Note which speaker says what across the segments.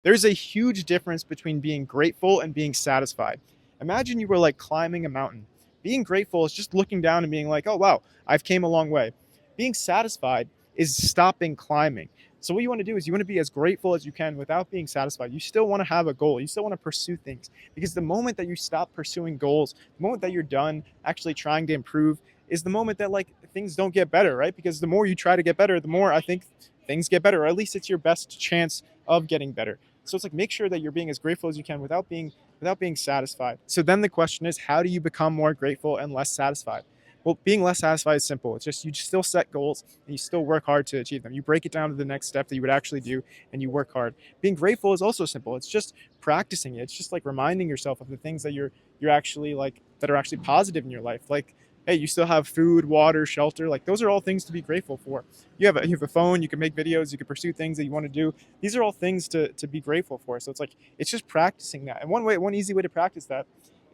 Speaker 1: There's a huge difference between being grateful and being satisfied. Imagine you were like climbing a mountain. Being grateful is just looking down and being like, "Oh wow, I've came a long way." Being satisfied is stopping climbing. So what you want to do is you want to be as grateful as you can without being satisfied. You still want to have a goal. You still want to pursue things because the moment that you stop pursuing goals, the moment that you're done actually trying to improve is the moment that like things don't get better, right? Because the more you try to get better, the more I think things get better, or at least it's your best chance of getting better. So it's like make sure that you're being as grateful as you can without being satisfied. So then the question is, how do you become more grateful and less satisfied? Well, being less satisfied is simple. It's just you still set goals and you still work hard to achieve them. You break it down to the next step that you would actually do and you work hard. Being grateful is also simple. It's just practicing it. It's just like reminding yourself of the things that you're actually like that are actually positive in your life. Like, hey, you still have food, water, shelter. Like those are all things to be grateful for. You have a phone, you can make videos, you can pursue things that you want to do. These are all things to be grateful for. So it's like it's just practicing that. And one easy way to practice that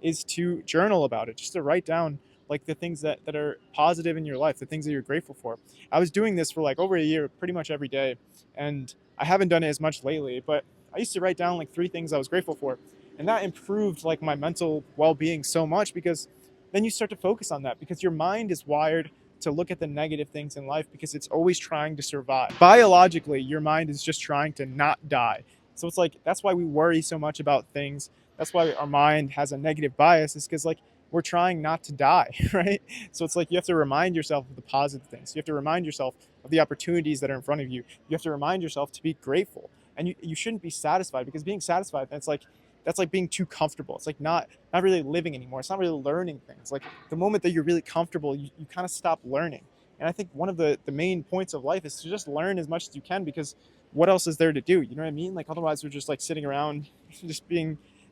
Speaker 1: is to journal about it, just to write down like the things that are positive in your life, the things that you're grateful for. I was doing this for like over a year, pretty much every day, and I haven't done it as much lately, but I used to write down like three things I was grateful for. And that improved like my mental well-being so much because then you start to focus on that because your mind is wired to look at the negative things in life because it's always trying to survive. Biologically, your mind is just trying to not die. So it's like that's why we worry so much about things. That's why our mind has a negative bias, is because like we're trying not to die, right? So it's like you have to remind yourself of the positive things. You have to remind yourself of the opportunities that are in front of you. You have to remind yourself to be grateful. And you shouldn't be satisfied because being satisfied, that's like being too comfortable. It's like not really living anymore. It's not really learning things. Like the moment that you're really comfortable, you kind of stop learning. And I think one of the main points of life is to just learn as much as you can because what else is there to do? You know what I mean? Like otherwise we're just like sitting around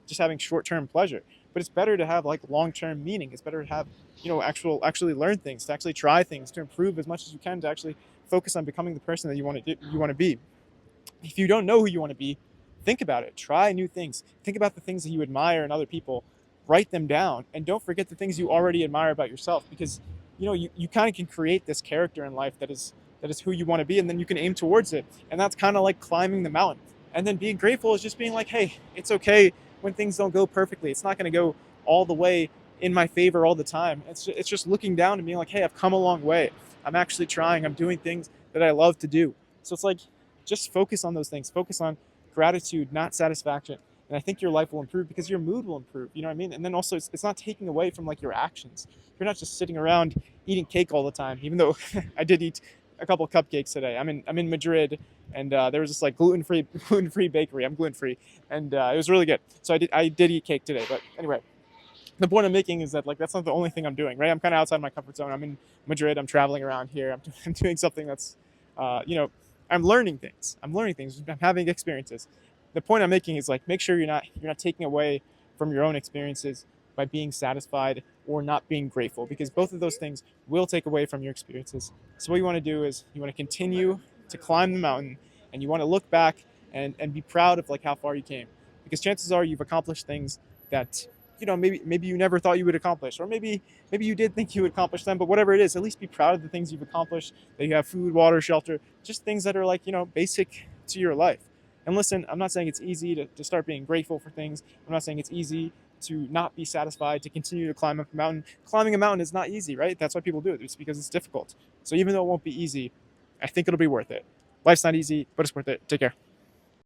Speaker 1: just having short-term pleasure. But it's better to have like long-term meaning. It's better to have, actually learn things, to actually try things, to improve as much as you can, to actually focus on becoming the person that you want to be. If you don't know who you want to be, think about it. Try new things. Think about the things that you admire in other people. Write them down. And don't forget the things you already admire about yourself because you kind of can create this character in life that is who you want to be, and then you can aim towards it. And that's kind of like climbing the mountain. And then being grateful is just being like, hey, it's okay when things don't go perfectly. It's not going to go all the way in my favor all the time. It's just looking down and being like, hey, I've come a long way. I'm actually trying. I'm doing things that I love to do. So it's like just focus on those things. Focus on gratitude, not satisfaction. And I think your life will improve because your mood will improve. You know what I mean? And then also, it's not taking away from like your actions. You're not just sitting around eating cake all the time. Even though I did eat a couple of cupcakes today. I'm in Madrid, and there was this like gluten free bakery. I'm gluten free, and it was really good. So I did eat cake today. But anyway, the point I'm making is that like that's not the only thing I'm doing, right? I'm kind of outside my comfort zone. I'm in Madrid. I'm traveling around here. I'm doing something that's, uh, you know, I'm learning things. I'm learning things. I'm having experiences. The point I'm making is like make sure you're not taking away from your own experiences by being satisfied or not being grateful, because both of those things will take away from your experiences. So what you want to do is you want to continue to climb the mountain, and you want to look back and be proud of like how far you came, because chances are you've accomplished things that maybe you never thought you would accomplish, or maybe you did think you would accomplish them, but whatever it is, at least be proud of the things you've accomplished, that you have food, water, shelter, just things that are like basic to your life. And listen, I'm not saying it's easy to start being grateful for things. I'm not saying it's easy to not be satisfied, to continue to climb up a mountain. Climbing a mountain is not easy, right? That's why people do it. It's because it's difficult. So even though it won't be easy, I think it'll be worth it. Life's not easy, but it's worth it. Take care.